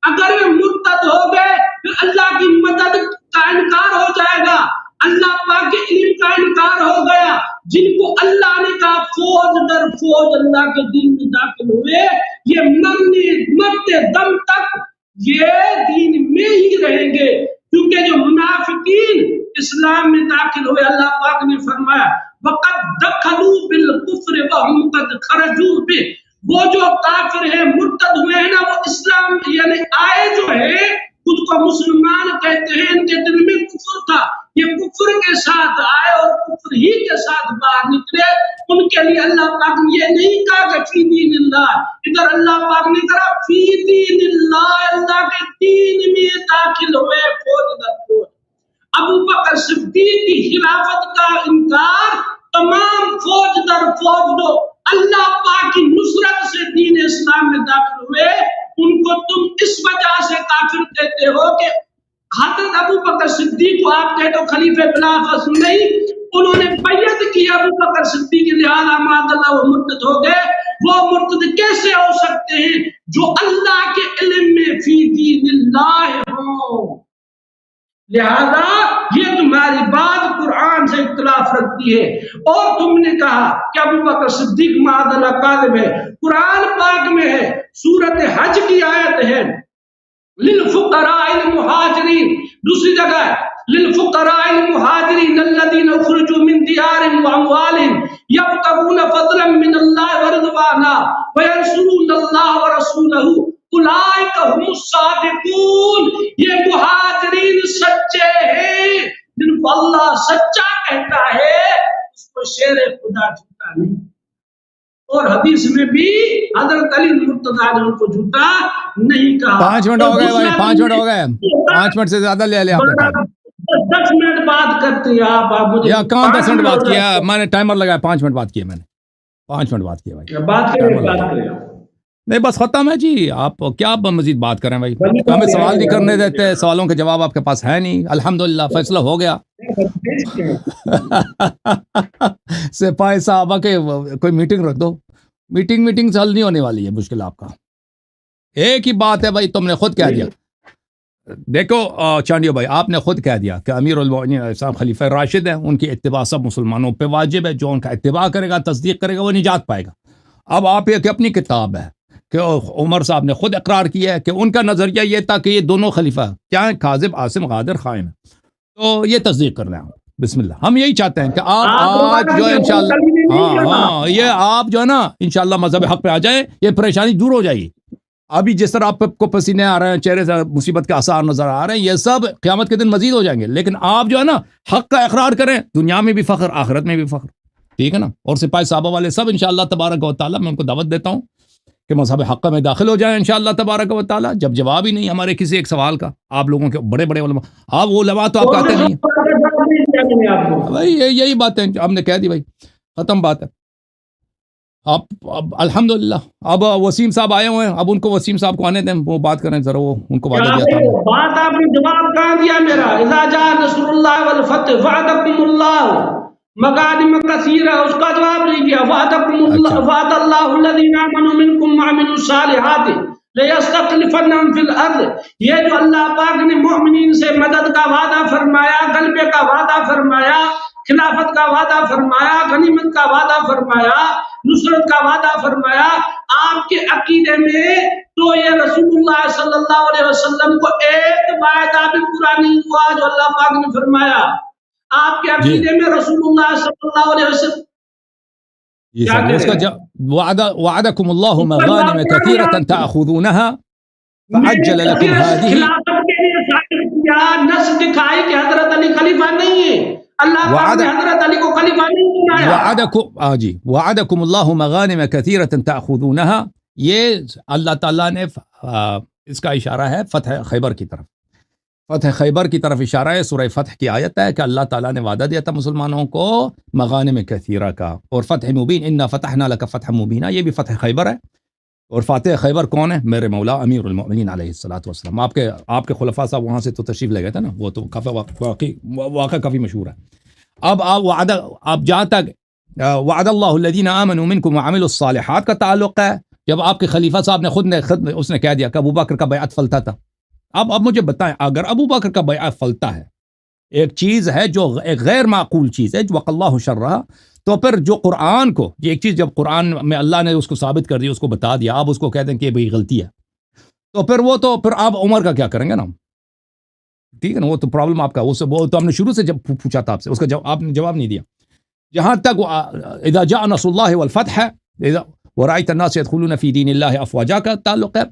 B: اگر وہ مرتد ہو گئے پھر اللہ کی مدد کا انکار ہو جائے گا، اللہ پاک کے علم کا انکار ہو گیا۔ جن کو اللہ نے کہا فوج در فوج اللہ کے دین میں داخل ہوئے، یہ مرتے دم تک یہ دین میں ہی رہیں گے، کیونکہ جو منافقین اسلام میں داخل ہوئے، اللہ پاک نے فرمایا وَقَدْ دَخَلُوا بِالْكُفْرِ وَهُمْ قَدْ خَرَجُوا بِهِ، وہ جو کافر ہیں، مرتد ہوئے ہیں نا، وہ اسلام یعنی آئے جو ہے، خود کو مسلمان کہتے ہیں، ان کے دل میں کفر تھا، یہ کفر کے ساتھ آئے اور کفر ہی کے ساتھ باہر نکلے۔ ان کے لیے اللہ پاک نے یہ نہیں کہا کہ فی دین اللہ، ادھر اللہ پاک نے کہا فی دین اللہ، اللہ کے دین میں داخل ہوئے فوج در فوج۔ ابو بکر صدیق کی خلافت کا انکار، تمام فوج در فوج دو اللہ پاک کی نصرت سے دین اسلام میں داخل ہوئے، ان کو تم اس وجہ سے کافر کہتے ہو کہ حضرت ابو بکر صدیق کو آپ کہتے ہو خلیفہ بلا فصل، نہیں، انہوں نے بیعت کی ابو بکر صدیق، لہذا معاذ اللہ وہ مرتد ہو گئے۔ وہ مرتد کیسے ہو سکتے ہیں؟ جو اللہ کے علم میں فی دین اللہ ہوں۔ لہذا یہ تمہاری بات قرآن سے اختلاف رکھتی ہے۔ اور تم نے کہا کہ ابو بکر صدیق معاذ اللہ کاذب ہے، قرآن پاک میں ہے، سورۃ حج کی آیت ہے للفقراء المہاجرین، دوسری جگہ للفقراء المہاجرین الذین اخرجوا من دیارہم واموالہم یبتغون فضلا من اللہ ورضوانا وینصرون اللہ ورسولہ اولئک هم الصادقون۔ یہ مہاجرین سچے ہیں، جن کو اللہ سچا کہتا ہے، اس کو شیر خدا جھوٹا نہیں۔ اور حدیث میں بھی حضرت علی مرتضیٰ نے ان کو جھوٹا نہیں کہا۔
A: 5 منٹ ہو گئے بھائی، 5 منٹ ہو گئے، 5 منٹ سے زیادہ لے آپ کا ٹائم۔
B: 10 منٹ بات کرتے ہیں آپ مجھے
A: یا کہاں 10 منٹ بات کیا؟ میں نے ٹائمر لگایا، 5 منٹ بات کیا میں نے، 5 منٹ بات کیا بھائی۔
B: بات کریں
A: نہیں بس ختم ہے جی، آپ کیا مزید بات کریں بھائی؟ ہمیں سوال نہیں کرنے دیتے، سوالوں کے جواب آپ کے پاس ہے نہیں۔ الحمدللہ فیصلہ ہو گیا۔ سپاہی صاحبہ کے کوئی میٹنگ رکھ دو، میٹنگ سے حل نہیں ہونے والی ہے مشکل آپ کا۔ ایک ہی بات ہے بھائی، تم نے خود کہہ دیا، دیکھو چانڈیو بھائی، آپ نے خود کہہ دیا کہ امیر المؤمنین علیہ السلام خلیفہ راشد ہیں، ان کی اتباع سب مسلمانوں پہ واجب ہے، جو ان کا اتباع کرے گا، تصدیق کرے گا، وہ نجات پائے گا۔ اب آپ ایک اپنی کتاب ہے کہ عمر صاحب نے خود اقرار کیا ہے کہ ان کا نظریہ یہ تھا کہ یہ دونوں خلیفہ کیا ہیں، کاذب، عاصم، غادر، خائن، تو یہ تصدیق کر رہے ہیں۔ بسم اللہ، ہم یہی چاہتے ہیں کہ آپ آج جو ہے انشاءاللہ یہ آپ جو ہے نا انشاءاللہ مذہب حق پہ آ جائیں، یہ پریشانی دور ہو جائے گی۔ ابھی جس طرح آپ کو پسینے آ رہے ہیں، چہرے سے مصیبت کے آثار نظر آ رہے ہیں، یہ سب قیامت کے دن مزید ہو جائیں گے، لیکن آپ جو ہے نا حق کا اقرار کریں، دنیا میں بھی فخر، آخرت میں بھی فخر، ٹھیک ہے نا۔ اور سپاہی صحابہ والے سب انشاءاللہ تبارک و تعالیٰ میں ان کو دعوت دیتا ہوں کہ مذہب حق میں داخل ہو جائیں انشاءاللہ تبارک و تعالیٰ۔ جب جواب ہی نہیں ہمارے کسی ایک سوال کا، آپ لوگوں کے بڑے بڑے علماء، آپ وہ علماء تو آپ کہتے نہیں بھائی، یہی بات ہے، ہم نے کہہ دی بھائی، ختم بات ہے۔ اب الحمدللہ اب وسیم صاحب آئے ہوئے ہیں، اب ان کو وسیم صاحب کو آنے دیں، وہ بات کریں ذرا، وہ ان کو وعدہ دیا تھا۔
B: بات آپ نے جواب کہاں دیا میرا؟ اذا جاء نصر اللہ والفتح وعدکم اللہ مغانم کثیر ہے، اس کا جواب نہیں دیا. وعد اللہ الذین آمنوا منکم وعملوا الصالحات لیستخلفنہم فی الارض. یہ جو اللہ پاک نے مومنین سے مدد کا وعدہ فرمایا، غلبے کا وعدہ فرمایا، خلافت کا وعدہ فرمایا، غنیمت کا وعدہ فرمایا، نصرت کا وعدہ فرمایا، آپ کے عقیدے میں تو یہ رسول اللہ صلی اللہ علیہ وسلم کو ایک وعدہ بھی پورا نہیں ہوا جو اللہ پاک نے فرمایا. آپ کے عقیدے میں رسول اللہ صلی اللہ علیہ وسلم
A: اس کا وعدکم اللہ مغانم کثیرۃ تأخذونها فعجل لكم هذه.
B: خلافت کے لیے ظاہر کیا، نص دکھائی کہ حضرت علی خلیفہ نہیں ہے. اللہ پاک نے حضرت علی کو خلیفہ نہیں بنایا.
A: وعدکم اللہ مغانم کثیرۃ تأخذونها، یہ اللہ تعالیٰ نے اس کا اشارہ ہے فتح خیبر کی طرف. فتح خیبر کی طرف اشارہ ہے. سورہ فتح کی آیت ہے کہ اللہ تعالیٰ نے وعدہ دیا تھا مسلمانوں کو مغانم کثیرہ کا. اور فتح مبین، انا فتحنا لک فتح مبینہ، یہ بھی فتح خیبر ہے. اور فاتح خیبر کون ہے؟ میرے مولا امیر المؤمنین علیہ الصلوۃ والسلام. آپ کے خلفاء صاحب وہاں سے تو تشریف لے گئے تھے نا، وہ تو واقعہ کافی مشہور ہے. اب آپ جہاں تک وعد اللہ الذین آمنوا منکم وعملوا الصالحات کا تعلق ہے، جب آپ کے خلیفہ صاحب نے خود اس نے کہہ دیا کہ ابو بکر کا بیعت فلتا تھا. اب مجھے بتائیں، اگر ابو بکر کا بیعت فلتا ہے، ایک چیز ہے جو ایک غیر معقول چیز ہے، وقى اللہ شرها، تو پھر جو قرآن کو، یہ ایک چیز جب قرآن میں اللہ نے اس کو ثابت کر دیا، اس کو بتا دیا، آپ اس کو کہتے ہیں کہ بھئی غلطی ہے، تو پھر آپ عمر کا کیا کریں گے نا؟ ٹھیک ہے نا، وہ تو پرابلم آپ کا. وہ تو ہم نے شروع سے جب پوچھا تھا آپ سے، اس کا آپ نے جواب نہیں دیا. جہاں تک اذا جاء نصر اللہ والفتح ورأيت الناس يدخلون في دين الله افواجا کا تعلق ہے.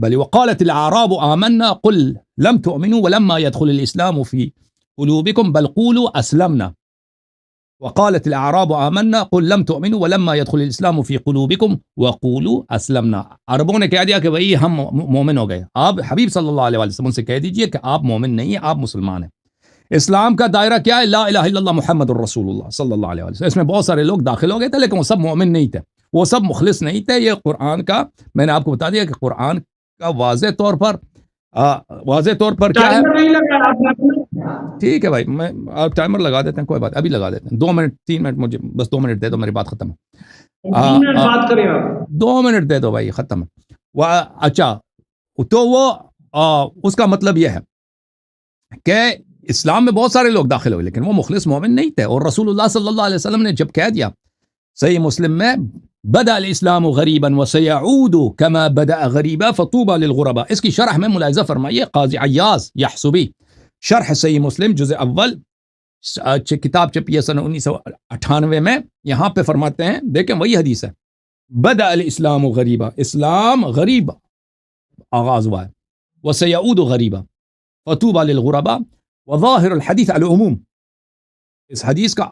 A: بل وقالت الاعراب آمنا قل لم تؤمنوا ولما يدخل الاسلام في قلوبكم بل قولوا اسلمنا. وقالت الاعراب آمنا قل لم تؤمنوا ولما يدخل الاسلام في قلوبكم وقولوا اسلمنا. عربوں نے کہہ دیا کہ بھئی ہم مومن ہو گئے. آپ حبیب صلی اللہ علیہ وسلم سے کہہ دیجئے کہ آپ مومن نہیں ہیں، آپ مسلمان ہیں. اسلام کا دائرہ کیا ہے؟ لا الہ الا اللہ محمد الرسول اللہ صلی اللہ علیہ وسلم. اس میں بہت سارے لوگ داخل ہو گئے تھے، لیکن وہ سب مومن نہیں تھے، وہ سب مخلص نہیں تھے. یہ قرآن کا، میں نے آپ کو بتا دیا کہ قرآن کا واضح طور پر کیا ہے. ٹھیک ہے بھائی، میں آپ ٹائمر لگا دیتے ہیں، کوئی بات، ابھی لگا دیتے ہیں. 2 منٹ 3 منٹ، مجھے بس 2 منٹ دے دو، میری بات ختم ہے. 2 منٹ دے دو بھائی، ختم ہے. اچھا، تو وہ اس کا مطلب یہ ہے کہ اسلام میں بہت سارے لوگ داخل ہوئے، لیکن وہ مخلص مومن نہیں تھے. اور رسول اللہ صلی اللہ علیہ وسلم نے جب کہہ دیا صحیح مسلم میں، بدأ الاسلام غریبا وسيعود كما بدأ غریبا فطوبى للغرباء. اس کی شرح میں ملاحظہ فرمائیے، قاضی عیاض یحسبی شرح صحیح مسلم جزء اول کتاب چھپی ہے سن 1998 میں، یہاں پہ فرماتے ہیں، دیکھیں وہی حدیث ہے، بدأ الاسلام غریبا، اسلام غریب آغاز ہوا ہے، وسيعود غریبا فطوبى للغرباء وظاہر الحدیث العموم. اس حدیث کا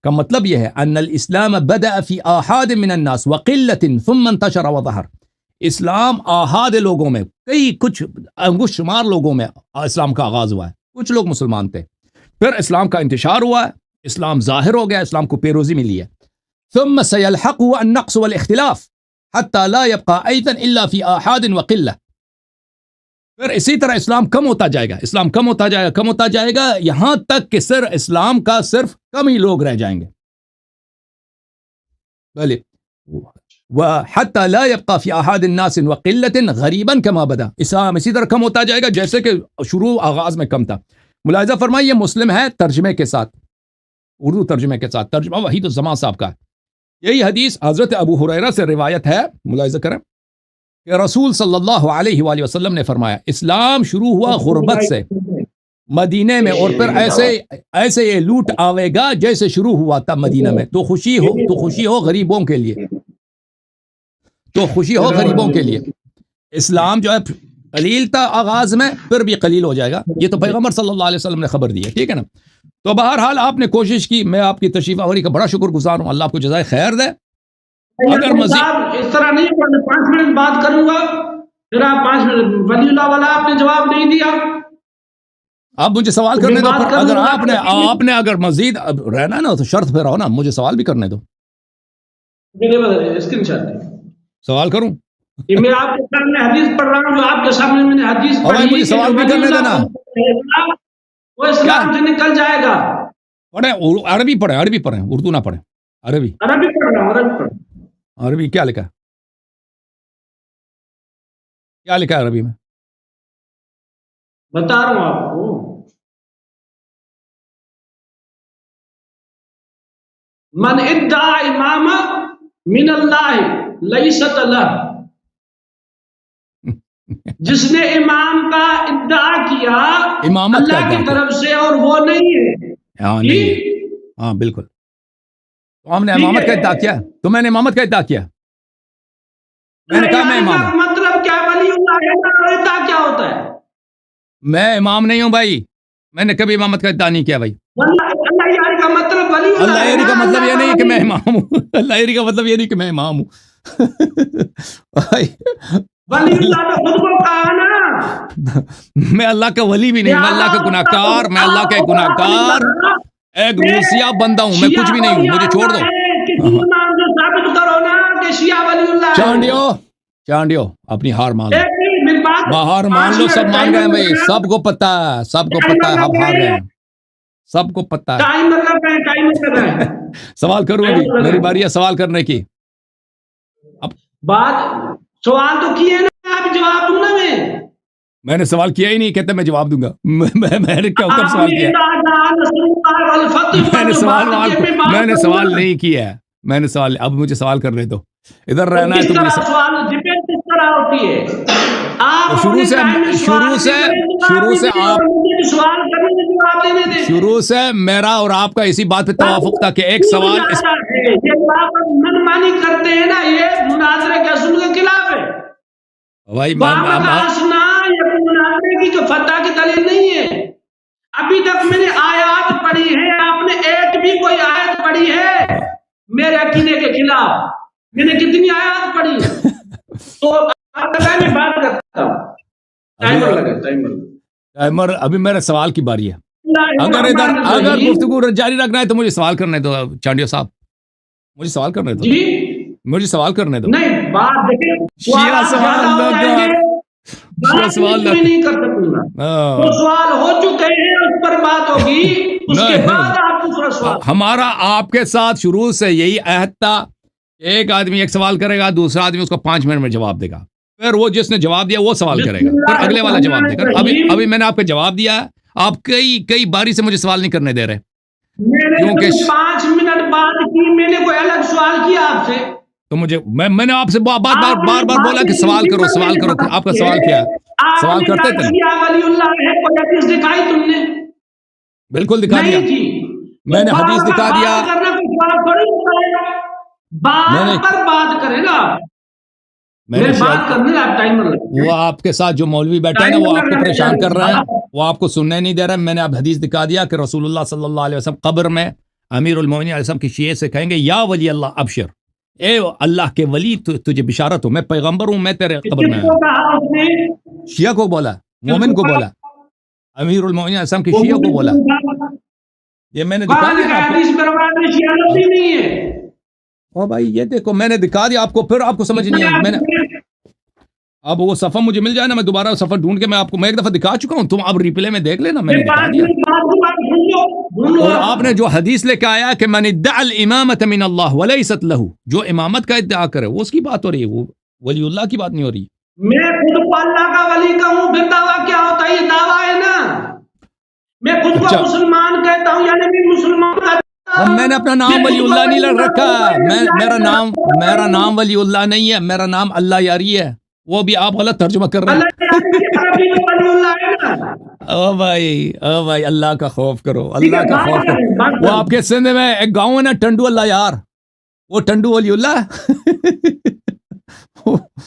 A: مطلب یہ ہے ان الاسلام بدأ فی آحاد من الناس وقلت ثم انتشر وظہر. اسلام آحاد لوگوں میں، کچھ انگشت شمار لوگوں میں اسلام کا آغاز ہوا ہے، کچھ لوگ مسلمان تھے، پھر اسلام کا انتشار ہوا ہے، اسلام ظاہر ہو گیا، اسلام کو پیروزی ملی ہے. ثم سيلحقه النقص والاختلاف حتى لا يبقى ايضا الا في آحاد وقلة. پھر اسی طرح اسلام کم ہوتا جائے گا یہاں تک کہ صرف اسلام کا صرف کم ہی لوگ رہ جائیں گے. بلے وحتى لا يبقى في احد الناس وقلة غریبا كما بدا. اسلام اسی طرح کم ہوتا جائے گا جیسے کہ شروع آغاز میں کم تھا. ملاحظہ فرمائیے، مسلم ہے ترجمے کے ساتھ، اردو ترجمے کے ساتھ، ترجمہ وحید الزمان صاحب کا ہے. یہی حدیث حضرت ابو ہریرہ سے روایت ہے، ملاحظہ کریں کہ رسول صلی اللہ علیہ وآلہ وسلم نے فرمایا، اسلام شروع ہوا غربت سے مدینے میں، اور پھر ایسے یہ لوٹ آوے گا جیسے شروع ہوا تھا مدینہ میں. تو خوشی ہو غریبوں کے لیے، اسلام جو ہے قلیل تھا آغاز میں، پھر بھی قلیل ہو جائے گا. یہ تو پیغمبر صلی اللہ علیہ وسلم نے خبر دی ہے، ٹھیک ہے نا. تو بہرحال آپ نے کوشش کی، میں آپ کی تشریف آوری کا بڑا شکر گزار ہوں، اللہ آپ کو جزائے خیر دے. اگر مزید
B: اس طرح نہیں، 5 منٹ بات کروں گا، پھر آپ 5 منٹ، ولی اللہ والا آپ نے جواب نہیں دیا.
C: آپ مجھے سوال کرنے دو. اگر آپ نے اگر مزید رہنا نا تو شرط پہ رہو نا, مجھے سوال بھی کرنے دو. سوال کروں؟
B: میں آپ کے سامنے حدیث پڑھ رہا ہوں, جو آپ کے سامنے میں نے حدیث پڑھی,
C: مجھے سوال بھی کرنے دینا.
B: وہ اسلام سے نکل جائے گا.
A: پڑھیں عربی پڑھیں اردو نہ پڑھیں عربی
B: عربی پڑھ رہا ہوں، عربی پڑھ رہا ہوں۔
A: عربی کیا لکھا ہے عربی میں؟
B: بتا رہا ہوں آپ کو، من ادعا امام من اللہ لیست لہ، جس نے امام کا ادعا کیا
A: امامت کا
B: اللہ
A: ادعا
B: کی
A: کیا؟
B: طرف سے اور وہ نہیں ہے۔
A: ہاں نہیں ہے، ہاں بالکل، تو ہم نے امامت کا ادعا کیا، تو میں نے امامت کا ادعا کیا، میں نے کہا میں امام ہوں۔
B: مطلب کیا ولی اللہ ہے، ادعا کیا ہوتا ہے؟
A: میں امام نہیں ہوں بھائی، میں نے کبھی امامت کا ادعا نہیں کیا بھائی۔
B: اللہ یاری کا مطلب ولی اللہ
A: اللہ
B: ہے
A: یاری کا
B: نا،
A: مطلب یہ
B: اللہ
A: نہیں
B: کا
A: کہ
B: ولی۔
A: میں امام ہوں، اللہ یاری کا مطلب یہ نہیں کہ میں امام ہوں بھائی،
B: ولی اللہ نے خود کو کہا نا،
A: میں اللہ کا ولی بھی نہیں، میں اللہ کا گناہ کار، میں اللہ کا ایک گناہ کار ایک روسیہ بندہ ہوں، میں کچھ بھی نہیں ہوں، مجھے چھوڑ دو۔
B: کسی امام سے ثابت کرو نا کہ شیعہ ولی اللہ ہے۔
A: چانڈیو اپنی ہار مان لو،
B: ایک نہیں، میری بات
A: باہر مان لو، سب مان گئے ہیں بھائی، سب کو پتا ہے، سب کو پتا ہے، ہم ہار گئے ہیں، سب کو پتا ہے۔
B: ٹائم لگ رہا ہے۔
A: سوال کروں ابھی، میری باری ہے سوال کرنے کی۔ اب
B: بات سوال تو کیے نا، آپ جواب دوں نا
A: میں نے سوال کیا ہی نہیں، کہتے میں جواب دوں گا، میں نے کب سوال کیا؟ میں نے سوال نہیں کیا ہے، میں نے سوال، اب مجھے سوال کرنے دو، ادھر رہنا ہے تو مجھے شروع سے میرا اور آپ کا اسی بات پہ توافق تھا کہ ایک سوال
B: منمانی کرتے ہیں نا، یہ مناظرے کے اصول کے خلاف ہے
A: بھائی۔
B: کی جو فتح کی دلیل نہیں ہے، ابھی تک میں نے آیات پڑھی ہے، آپ نے ایک بھی کوئی آیت پڑھی ہے میرے عقیدے کے خلاف؟ میں نے کتنی آیات پڑھی ہے؟ تو میں بات کرتا ہوں،
A: ٹائمر ابھی میرے سوال کی باری ہے، اگر گفتگو جاری رکھنا ہے تو مجھے سوال کرنے دو چانڈیو صاحب، مجھے سوال کرنے دو، مجھے سوال کرنے دو۔
B: نہیں بات دیکھیں،
A: شیعہ سوال
B: نہیں کر سکوں گا، وہ سوال ہو چکے ہیں، اس پر بات ہوگی، اس کے بعد آپ دوسرا سوال۔
A: ہمارا آپ کے ساتھ شروع سے یہی عہد تھا، ایک آدمی ایک سوال کرے گا، دوسرا آدمی اس کو 5 منٹ میں جواب دے گا، پھر وہ جس نے جواب دیا وہ سوال کرے گا، پھر اگلے والا جواب دے گا۔ ابھی میں نے آپ کو جواب دیا ہے، آپ کئی باری سے مجھے سوال نہیں کرنے دے رہے،
B: کیونکہ 5 منٹ بعد کی میں نے کوئی الگ سوال کیا آپ سے،
A: تو میں نے آپ سے بار بولا کہ سوال کرو، آپ کا سوال کیا ہے؟ سوال کرتے تھے،
B: ولی اللہ ہے، کوئی حدیث دکھائی تم نے؟
A: بالکل دکھا دیا، میں نے حدیث دکھا دیا،
B: بات پر بات کرے گا،
A: وہ آپ کے ساتھ جو مولوی بیٹھے ہیں نا، وہ آپ کو پریشان کر رہے ہیں، وہ آپ کو سننے نہیں دے رہے۔ میں نے اب حدیث دکھا دیا کہ رسول اللہ صلی اللہ علیہ وسلم قبر میں امیر المومنین علیہ السلام کی شیعہ سے کہیں گے، یا ولی اللہ ابشر، اے اللہ کے ولی تجھے بشارت ہو، میں پیغمبر ہوں، میں تیرے قبر میں ہوں۔ شیعہ کو بولا، مومن کو بولا، امیر المومنین علیہ السلام کی شیعہ کو بولا، یہ میں نے دکھا دیا۔ او بھائی یہ دیکھو، میں نے دکھا دیا آپ کو، پھر آپ کو سمجھ نہیں آئی۔ میں نے اب وہ صفحہ مجھے مل جائے نا، میں دوبارہ صفحہ ڈھونڈ کے میں آپ کو ایک دفعہ دکھا چکا ہوں، تم اب ریپلے میں دیکھ لینا، میں نے دکھا دیا۔ اور آپ نے جو حدیث لے کے آیا کہ من ادعى الامامۃ من اللہ ولیست لہ، جو امامت کا ادعا کرے وہ اس کی بات ہو رہی ہے، وہ ولی اللہ کی بات نہیں ہو رہی۔
B: میں خود کو اللہ کا ولی کہوں، پھر دعویٰ کیا ہوتا ہے؟ یہ دعویٰ ہے نا، میں خود کو مسلمان کہتا ہوں، یعنی میں مسلمان کہتا ہوں۔
A: میں نے اپنا نام ولی اللہ نہیں لڑ رکھا، میرا نام ولی اللہ نہیں ہے، میرا نام اللہ یاری ہے، وہ بھی آپ غلط ترجمہ کر رہے ہیں۔ او بھائی اللہ کا خوف کرو، اللہ کا خوف کرو۔ وہ آپ کے سندھ میں ایک گاؤں ہے نا، ٹنڈو اللہ یار، وہ ٹنڈو ولی اللہ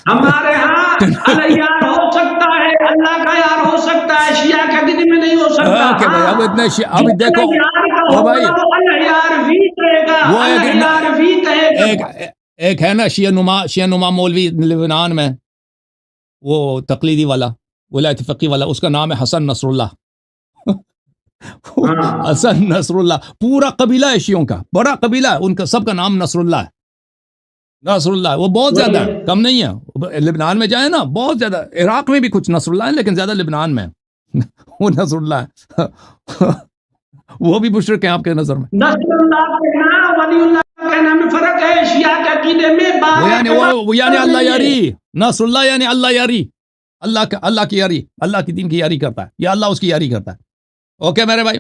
B: ہمارے ہاں اللہ یار ہو سکتا ہے، اللہ کا یار ہو سکتا ہے، شیعہ کا دن میں نہیں ہو سکتا۔
A: اب اتنے اب دیکھو بھائی، وہ ایک ہے نا شیعہ نما مولوی لبنان میں، وہ تقلیدی والا، ولایت فقی والا، اس کا نام ہے حسن نصر اللہ۔ حسن نصر اللہ پورا قبیلہ ہے شیعوں کا، بڑا قبیلہ ہے ان کا، سب کا نام نصر اللہ ہے، نصر اللہ۔ وہ بہت زیادہ ہے، کم نہیں ہے۔ لبنان میں جائیں نا، بہت زیادہ، عراق میں بھی کچھ نصر اللہ ہے، لیکن زیادہ لبنان میں وہ نصر اللہ ہے۔ وہ بھی مشرک ہیں آپ کے نظر میں.
B: نصر اللہ کہنا ولی اللہ کہنا میں فرق ہے. شیعہ کے عقیدے میں
A: وہ یعنی اللہ یاری، نصر اللہ یعنی اللہ یاری، اللہ کی یاری، اللہ کی دین کی یاری کرتا ہے، یا اللہ اس کی یاری کرتا ہے. اوکے میرے بھائی.